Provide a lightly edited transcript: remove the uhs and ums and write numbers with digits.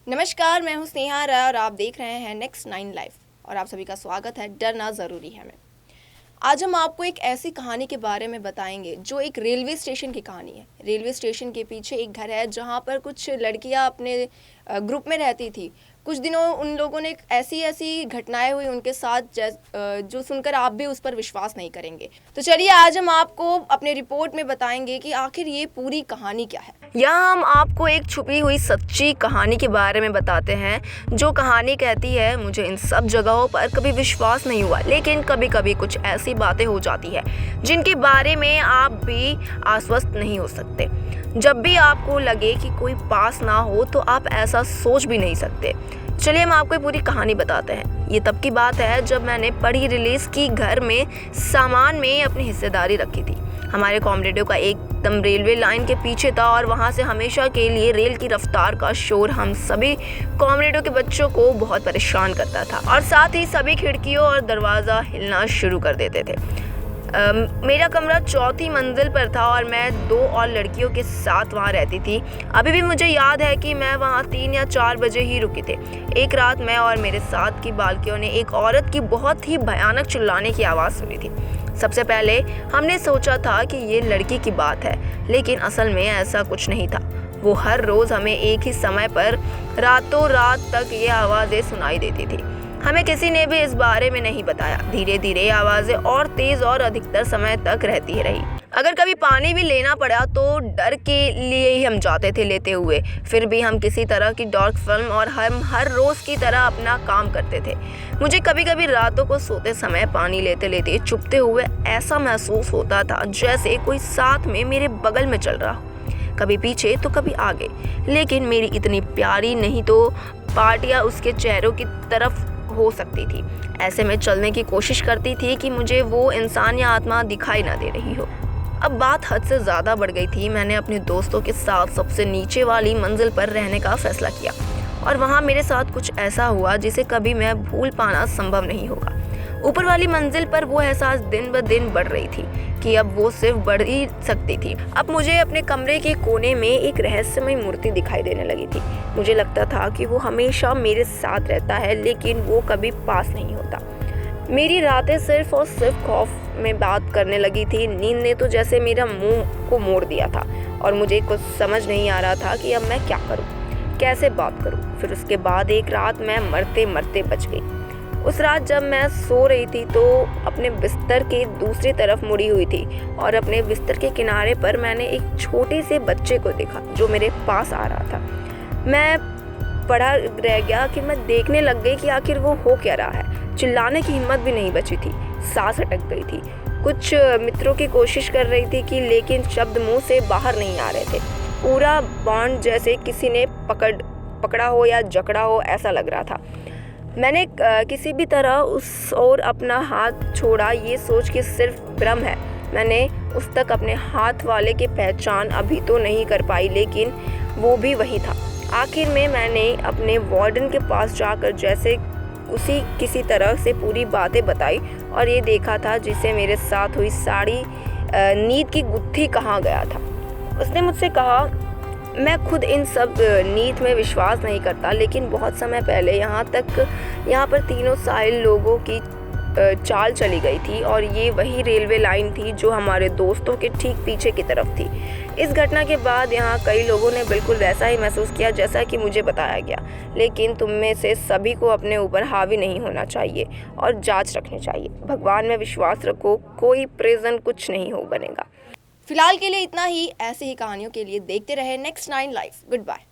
नमस्कार, मैं हूं स्नेहा राय और आप देख रहे हैं नेक्स्ट 9 लाइव और आप सभी का स्वागत है। डरना ज़रूरी है में। आज हम आपको एक ऐसी कहानी के बारे में बताएंगे जो एक रेलवे स्टेशन की कहानी है। रेलवे स्टेशन के पीछे एक घर है जहां पर कुछ लड़कियां अपने ग्रुप में रहती थी। कुछ दिनों उन लोगों ने ऐसी घटनाएं हुई उनके साथ जो सुनकर आप भी उस पर विश्वास नहीं करेंगे। तो चलिए आज हम आपको अपने रिपोर्ट में बताएंगे कि आखिर ये पूरी कहानी क्या है। यहाँ हम आपको एक छुपी हुई सच्ची कहानी के बारे में बताते हैं। जो कहानी कहती है, मुझे इन सब जगहों पर कभी विश्वास नहीं हुआ, लेकिन कभी कभी कुछ ऐसी बातें हो जाती है जिनके बारे में आप भी आश्वस्त नहीं हो सकते। जब भी आपको लगे कि कोई पास ना हो तो आप ऐसा सोच भी नहीं सकते। चलिए हम आपको पूरी कहानी बताते हैं। ये तब की बात है जब मैंने पढ़ी रिलीज की घर में सामान में अपनी हिस्सेदारी रखी थी। हमारे कॉमरेडों का एकदम रेलवे लाइन के पीछे था और वहाँ से हमेशा के लिए रेल की रफ्तार का शोर हम सभी कॉमरेडों के बच्चों को बहुत परेशान करता था और साथ ही सभी खिड़कियों और दरवाज़ा हिलना शुरू कर देते थे। मेरा कमरा चौथी मंजिल पर था और मैं 2 और लड़कियों के साथ वहाँ रहती थी। अभी भी मुझे याद है कि मैं वहाँ 3 या 4 बजे ही रुकी थे। एक रात मैं और मेरे साथ की बालकियों ने एक औरत की बहुत ही भयानक चिल्लाने की आवाज़ सुनी थी। सबसे पहले हमने सोचा था कि ये लड़की की बात है, लेकिन असल में ऐसा कुछ नहीं था। वो हर रोज़ हमें एक ही समय पर रातों रात तक ये आवाज़ें सुनाई देती थी। हमें किसी ने भी इस बारे में नहीं बताया। धीरे धीरे आवाज़ें और तेज़ और अधिकतर समय तक रहती रही। अगर कभी पानी भी लेना पड़ा तो डर के लिए ही हम जाते थे लेते हुए। फिर भी हम किसी तरह की डार्क फिल्म और हम हर रोज़ की तरह अपना काम करते थे। मुझे कभी कभी रातों को सोते समय पानी लेते लेते चुपते हुए ऐसा महसूस होता था जैसे कोई साथ में मेरे बगल में चल रहा हो, कभी पीछे तो कभी आगे। लेकिन मेरी इतनी प्यारी नहीं तो पार्टियाँ उसके चेहरों की तरफ हो सकती थी। ऐसे में चलने की कोशिश करती थी कि मुझे वो इंसान या आत्मा दिखाई ना दे रही हो। अब बात हद से ज़्यादा बढ़ गई थी। मैंने अपने दोस्तों के साथ सबसे नीचे वाली मंजिल पर रहने का फैसला किया और वहाँ मेरे साथ कुछ ऐसा हुआ जिसे कभी मैं भूल पाना संभव नहीं होगा। ऊपर वाली मंजिल पर वो एहसास दिन ब दिन बढ़ रही थी कि अब वो सिर्फ बढ़ ही सकती थी। अब मुझे अपने कमरे के कोने में एक रहस्यमय मूर्ति दिखाई देने लगी थी। मुझे लगता था कि वो हमेशा मेरे साथ रहता है, लेकिन वो कभी पास नहीं होता। मेरी रातें सिर्फ और सिर्फ खौफ में बात करने लगी थी। नींद ने तो जैसे मेरा मुंह को मोड़ दिया था और मुझे कुछ समझ नहीं आ रहा था कि अब मैं क्या करूं, कैसे बात करूं। फिर उसके बाद एक रात मैं मरते मरते बच गई। उस रात जब मैं सो रही थी तो अपने बिस्तर के दूसरी तरफ मुड़ी हुई थी और अपने बिस्तर के किनारे पर मैंने एक छोटे से बच्चे को देखा जो मेरे पास आ रहा था। मैं पड़ा रह गया कि मैं देखने लग गई कि आखिर वो हो क्या रहा है। चिल्लाने की हिम्मत भी नहीं बची थी। सांस अटक गई थी। कुछ मित्रों की कोशिश कर रही थी कि लेकिन शब्द मुंह से बाहर नहीं आ रहे थे। पूरा बॉन्ड जैसे किसी ने पकड़ा हो या जकड़ा हो ऐसा लग रहा था। मैंने किसी भी तरह उस ओर अपना हाथ छोड़ा, ये सोच कि सिर्फ भ्रम है। मैंने उस तक अपने हाथ वाले की पहचान अभी तो नहीं कर पाई, लेकिन वो भी वही था। आखिर में मैंने अपने वार्डन के पास जाकर जैसे उसी किसी तरह से पूरी बातें बताई और ये देखा था जिसे मेरे साथ हुई सारी नींद की गुत्थी कहाँ गया था। उसने मुझसे कहा, मैं खुद इन सब नीत में विश्वास नहीं करता, लेकिन बहुत समय पहले यहाँ पर तीनों साहिल लोगों की चाल चली गई थी और ये वही रेलवे लाइन थी जो हमारे दोस्तों के ठीक पीछे की तरफ थी। इस घटना के बाद यहाँ कई लोगों ने बिल्कुल वैसा ही महसूस किया जैसा कि मुझे बताया गया। लेकिन तुम में से सभी को अपने ऊपर हावी नहीं होना चाहिए और जांच रखनी चाहिए। भगवान में विश्वास रखो, कोई प्रिजन कुछ नहीं हो बनेगा। फिलहाल के लिए इतना ही। ऐसे ही कहानियों के लिए देखते रहे नेक्स्ट 9 लाइव। Good bye.